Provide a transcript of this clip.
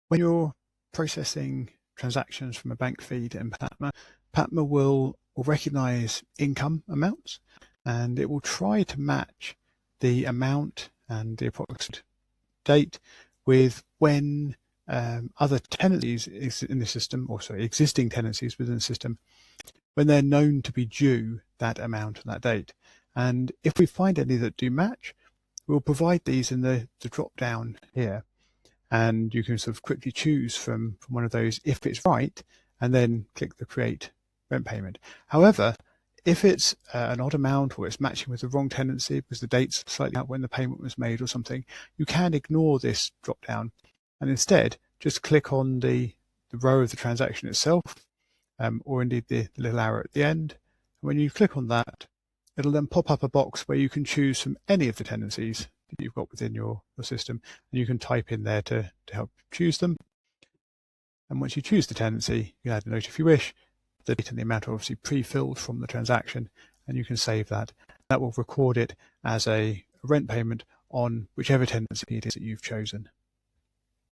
When you're processing transactions from a bank feed in PaTMa, PaTMa will recognize income amounts, and it will try to match the amount and the approximate date with when other tenancies in the system, or sorry, existing tenancies within the system, when they're known to be due that amount on that date. And if we find any that do match, we'll provide these in the drop down here. And you can sort of quickly choose from one of those if it's right, and then click the create rent payment. However, if it's an odd amount or it's matching with the wrong tenancy because the date's slightly out when the payment was made or something, you can ignore this drop down and instead just click on the row of the transaction itself, or indeed the little arrow at the end. And when you click on that, it'll then pop up a box where you can choose from any of the tenancies that you've got within your system, and you can type in there to help choose them. And once you choose the tenancy, you can add a note if you wish. The date and the amount are obviously pre-filled from the transaction, and you can save that. That will record it as a rent payment on whichever tenancy it is that you've chosen.